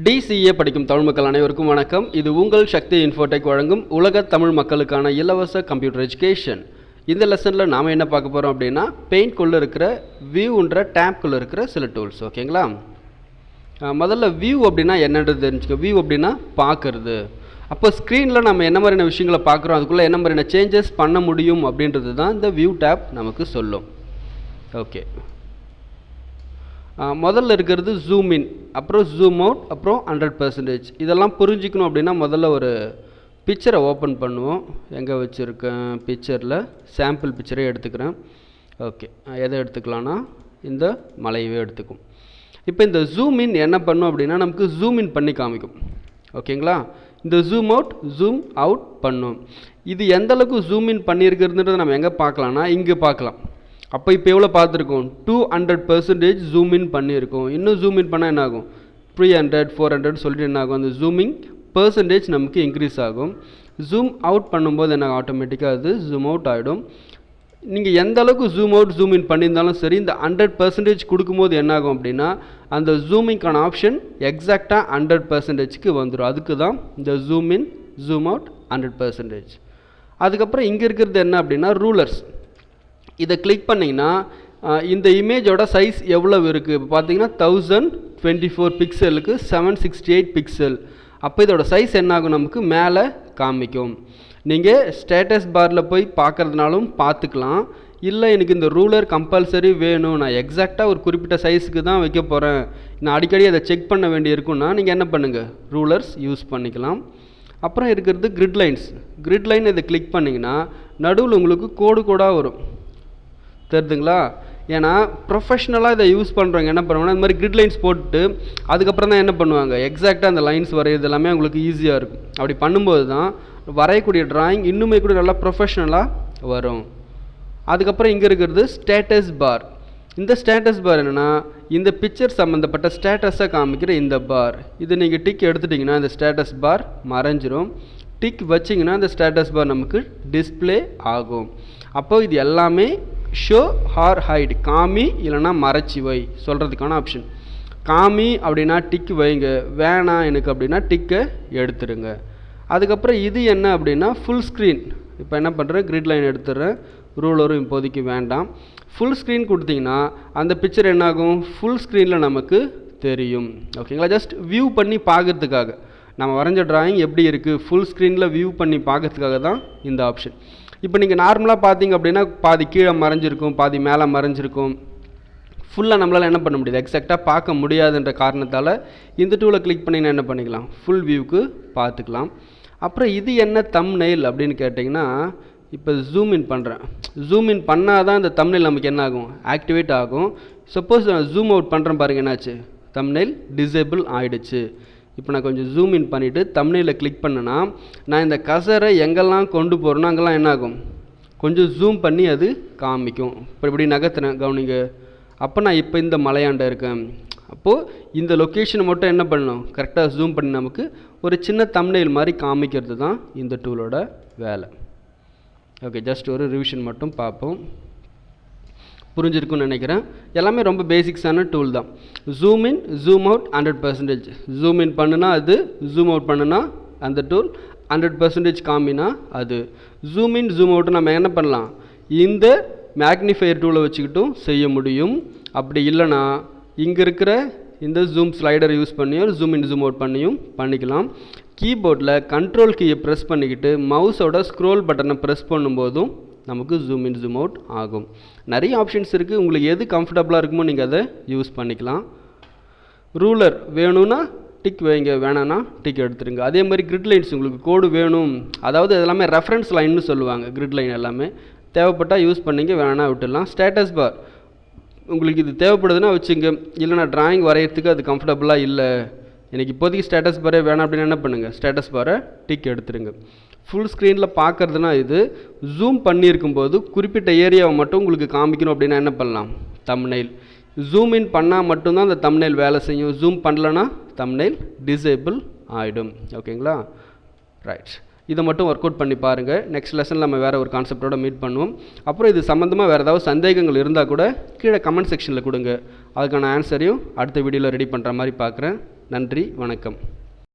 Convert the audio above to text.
DCA படிக்கும் தமிழ் மக்கள் அனைவருக்கும் வணக்கம். இது உங்கள் சக்தி இன்ஃபோடெக் வழங்கும் உலக தமிழ் மக்களுக்கான இலவச கம்ப்யூட்டர் எஜுகேஷன். இந்த லெசனில் நாம் என்ன பார்க்க போகிறோம் அப்படின்னா, பெயிண்ட்குள்ளே இருக்கிற வியூன்ற டேப்குள்ளே இருக்கிற சில டூல்ஸ். ஓகேங்களா? முதல்ல வியூ அப்படின்னா என்னன்றது தெரிஞ்சுக்க. வியூ அப்படின்னா பார்க்குறது. அப்போ ஸ்க்ரீனில் நம்ம என்ன மாதிரியான விஷயங்களை பார்க்குறோம், அதுக்குள்ளே என்ன மாதிரியான சேஞ்சஸ் பண்ண முடியும் அப்படின்றது தான் இந்த வியூ டேப் நமக்கு சொல்லும். ஓகே, முதல்ல இருக்கிறது ஜூம் இன், அப்புறம் ஜூம் அவுட், அப்புறம் 100%. இதெல்லாம் புரிஞ்சிக்கணும் அப்படின்னா முதல்ல ஒரு பிக்சரை ஓப்பன் பண்ணுவோம். எங்கே வச்சுருக்கேன்? பிக்சரில் சாம்பிள் பிக்சரே எடுத்துக்கிறேன். ஓகே, எதை எடுத்துக்கலான்னா இந்த மலையவே எடுத்துக்கும். இப்போ இந்த ஜூம் இன் என்ன பண்ணும் அப்படின்னா நமக்கு ஜூம் இன் பண்ணி காமிக்கும். ஓகேங்களா? இந்த ஜூம் அவுட் பண்ணும். இது எந்தளவுக்கு ஜூம் இன் பண்ணியிருக்கிறதுன்றதை நம்ம எங்கே பார்க்கலான்னா இங்கே பார்க்கலாம். அப்போ இப்போ எவ்வளோ பார்த்துருக்கோம்? 200% ஜூம் இன் பண்ணியிருக்கோம். இன்னும் ஜூம் இன் பண்ணால் என்ன ஆகும்? 300, 400 சொல்லிட்டு என்ன ஆகும்? அந்த ஜூமிங் பெர்சன்டேஜ் நமக்கு இன்க்ரீஸ் ஆகும். ஜூம் அவுட் பண்ணும்போது என்ன ஆட்டோமேட்டிக்காக அது ஜூம் அவுட் ஆகிடும். நீங்கள் எந்த அளவுக்கு ஜூம் அவுட் ஜூம் இன் பண்ணியிருந்தாலும் சரி, இந்த 100% கொடுக்கும்போது என்ன ஆகும் அப்படின்னா அந்த ஜூமிங்கான ஆப்ஷன் எக்ஸாக்டாக 100%க்கு வந்துடும். அதுக்கு தான் இந்த ஜூம் இன் ஜூம் அவுட் 100%. அதுக்கப்புறம் இங்கே இருக்கிறது என்ன அப்படின்னா ரூலர்ஸ். இதை கிளிக் பண்ணிங்கன்னா இந்த இமேஜோட சைஸ் எவ்வளவு இருக்குது இப்போ பார்த்தீங்கன்னா 1024 பிக்சலுக்கு 768 பிக்சல். அப்போ இதோட சைஸ் என்னாகும்? நமக்கு மேலே காமிக்கும். நீங்கள் ஸ்டேட்டஸ் பாரில் போய் பார்க்குறதுனாலும் பார்த்துக்கலாம். இல்லை எனக்கு இந்த ரூலர் கம்பல்சரி வேணும், நான் எக்ஸாக்டாக ஒரு குறிப்பிட்ட சைஸுக்கு தான் வைக்க போகிறேன், நான் அடிக்கடி அதை செக் பண்ண வேண்டி இருக்குன்னா நீங்கள் என்ன பண்ணுங்கள்? ரூலர்ஸ் யூஸ் பண்ணிக்கலாம். அப்புறம் இருக்கிறது கிரிட் லைன்ஸ். கிரிட் லைன் இதை கிளிக் பண்ணிங்கன்னா நடுவில் உங்களுக்கு கோடாக வரும். தெரியுதுங்களா? ஏன்னா ப்ரொஃபஷ்னலாக இதை யூஸ் பண்ணுறவங்க என்ன பண்ணுவாங்கன்னா இந்த மாதிரி கிரிட் லைன்ஸ் போட்டு அதுக்கப்புறம் தான் என்ன பண்ணுவாங்க, எக்ஸாக்டாக அந்த லைன்ஸ் வரைகிறது எல்லாமே உங்களுக்கு ஈஸியாக இருக்கும். அப்படி பண்ணும்போது தான் வரையக்கூடிய டிராயிங் இன்னுமே கூட நல்லா ப்ரொஃபஷ்னலாக வரும். அதுக்கப்புறம் இங்கே இருக்கிறது ஸ்டேட்டஸ் பார். இந்த ஸ்டேட்டஸ் பார் என்னென்னா இந்த பிக்சர் சம்மந்தப்பட்ட ஸ்டேட்டஸை காமிக்கிற இந்த பார். இது நீங்கள் டிக் எடுத்துட்டிங்கன்னா இந்த ஸ்டேட்டஸ் பார் மறைஞ்சிரும். டிக் வச்சிங்கன்னா இந்த ஸ்டேட்டஸ் பார் நமக்கு டிஸ்பிளே ஆகும். அப்போ இது எல்லாமே ஷோ ஆர் ஹைட், காமி இல்லைனா மறைச்சி வை சொல்கிறதுக்கான ஆப்ஷன். காமி அப்படின்னா டிக்கு வைங்க, வேணாம் எனக்கு அப்படின்னா டிக்கை எடுத்துருங்க. அதுக்கப்புறம் இது என்ன அப்படின்னா ஃபுல் ஸ்க்ரீன். இப்போ என்ன பண்ணுறேன்? கிரிட் லைன் எடுத்துடுறேன். ரூலரும் இப்போதைக்கு வேண்டாம். ஃபுல் ஸ்க்ரீன் கொடுத்தீங்கன்னா அந்த பிக்சர் என்னாகும்? ஃபுல் ஸ்க்ரீனில் நமக்கு தெரியும். ஓகேங்களா? ஜஸ்ட் வியூ பண்ணி பார்க்கறதுக்காக, நம்ம வரைஞ்ச டிராயிங் எப்படி இருக்குது ஃபுல் ஸ்க்ரீனில் வியூ பண்ணி பார்க்கறதுக்காக தான் இந்த ஆப்ஷன். இப்போ நீங்கள் நார்மலாக பார்த்தீங்க அப்படின்னா பாதி கீழே மறைஞ்சிருக்கும், பாதி மேலே மறைஞ்சிருக்கும். ஃபுல்லாக நம்மளால் என்ன பண்ண முடியாது, எக்ஸாக்டாக பார்க்க முடியாதுன்ற காரணத்தால் இந்த டூலை கிளிக் பண்ணிங்கன்னா என்ன பண்ணிக்கலாம்? ஃபுல் வியூக்கு பார்த்துக்கலாம். அப்புறம் இது என்ன தம்ப்நெயில் அப்படின்னு கேட்டிங்கன்னா, இப்போ ஜூம் இன் பண்ணுறேன். ஜூம் இன் பண்ணால் தான் இந்த தம்ப்நெயில் நமக்கு என்ன ஆகும்? ஆக்டிவேட் ஆகும். சப்போஸ் நான் ஜூம் அவுட் பண்ணுறேன் பாருங்கள், என்னாச்சு? தம்ப்நெயில் டிசேபிள் ஆகிடுச்சு. இப்போ நான் கொஞ்சம் ஜூம் இன் பண்ணிவிட்டு தம்ப்நெயிலில் கிளிக் பண்ணேன்னா நான் இந்த கசரை எங்கெல்லாம் கொண்டு போகிறேன்னா அங்கெல்லாம் என்ன ஆகும்? கொஞ்சம் ஜூம் பண்ணி அது காமிக்கும். இப்போ இப்படி நகர்த்துறேன், கவனிங்க. அப்போ நான் இப்போ இந்த மலையாண்ட இருக்கேன். அப்போது இந்த லொக்கேஷனை மட்டும் என்ன பண்ணணும்? கரெக்டாக ஜூம் பண்ணி நமக்கு ஒரு சின்ன தம்ப்நெயில் மாதிரி காமிக்கிறது தான் இந்த டூலோட வேலை. ஓகே, ஜஸ்ட் ஒரு ரிவிஷன் மட்டும் பார்ப்போம். புரிஞ்சிருக்குன்னு நினைக்கிறேன். எல்லாமே ரொம்ப பேசிக்ஸான டூல் தான். Zoom in zoom out 100%. Zoom in பண்ணுனா அது, ஜூம் அவுட் பண்ணுனா அந்த டூல், 100% காமினா அது. ஜூம் இன் ஜூம் அவுட் நம்ம என்ன பண்ணலாம்? இந்த மேக்னிஃபையர் டூலை வச்சுக்கிட்டும் செய்ய முடியும். அப்படி இல்லைனா இங்கே இருக்கிற இந்த ஜூம் ஸ்லைடரை யூஸ் பண்ணியும் ஜூம் இன் ஜூம் அவுட் பண்ணியும் பண்ணிக்கலாம். கீபோர்டில் கண்ட்ரோல் கீயை ப்ரெஸ் பண்ணிக்கிட்டு மவுஸோட ஸ்க்ரோல் பட்டனை ப்ரெஸ் பண்ணும்போதும் நமக்கு ஜூம் இன் ஜூம் அவுட் ஆகும். நிறைய ஆப்ஷன்ஸ் இருக்குது. உங்களுக்கு எது கம்ஃபர்டபுளாக இருக்குமோ நீங்கள் அதை யூஸ் பண்ணிக்கலாம். ரூலர் வேணும்னா டிக் வைங்க, வேணான்னா டிக் எடுத்துருங்க. அதே மாதிரி கிரிட் லைன்ஸ் உங்களுக்கு கோடு வேணும், அதாவது எல்லாமே ரெஃபரன்ஸ் லைன்னு சொல்லுவாங்க. கிரிட் லைன் எல்லாமே தேவைப்பட்டால் யூஸ் பண்ணிங்க, வேணான்னா விட்டுடலாம். ஸ்டேட்டஸ் பார் உங்களுக்கு இது தேவைப்படுதுன்னா வச்சுங்க. இல்லைனா டிராயிங் வரைகிறதுக்கு அது கம்ஃபர்டபுளாக இல்லை, எனக்கு இப்போதைக்கு ஸ்டேட்டஸ் பாரே வேணாம் அப்படின்னு என்ன பண்ணுங்கள்? ஸ்டேட்டஸ் பாரை டிக் எடுத்துருங்க. ஃபுல் ஸ்க்ரீனில் பார்க்குறதுனா இது. ஜூம் பண்ணியிருக்கும்போது குறிப்பிட்ட ஏரியாவை மட்டும் உங்களுக்கு காமிக்கணும் அப்படின்னா என்ன பண்ணலாம்? தம்ப்நெயில். ஜூம் இன் பண்ணால் மட்டும்தான் அந்த தம்ப்நெயில் வேலை செய்யும். ஜூம் பண்ணலன்னா தம்ப்நெயில் டிசேபிள் ஆகிடும். ஓகேங்களா? ரைட், இதை மட்டும் ஒர்க் அவுட் பண்ணி பாருங்கள். நெக்ஸ்ட் லெசனில் நம்ம வேறு ஒரு கான்செப்டோடு மீட் பண்ணுவோம். அப்புறம் இது சம்மந்தமாக வேறு ஏதாவது சந்தேகங்கள் இருந்தால் கூட கீழே கமெண்ட் செக்ஷனில் கொடுங்க. அதுக்கான ஆன்சரையும் அடுத்த வீடியோவில் ரெடி பண்ணுற மாதிரி பார்க்குறேன். நன்றி, வணக்கம்.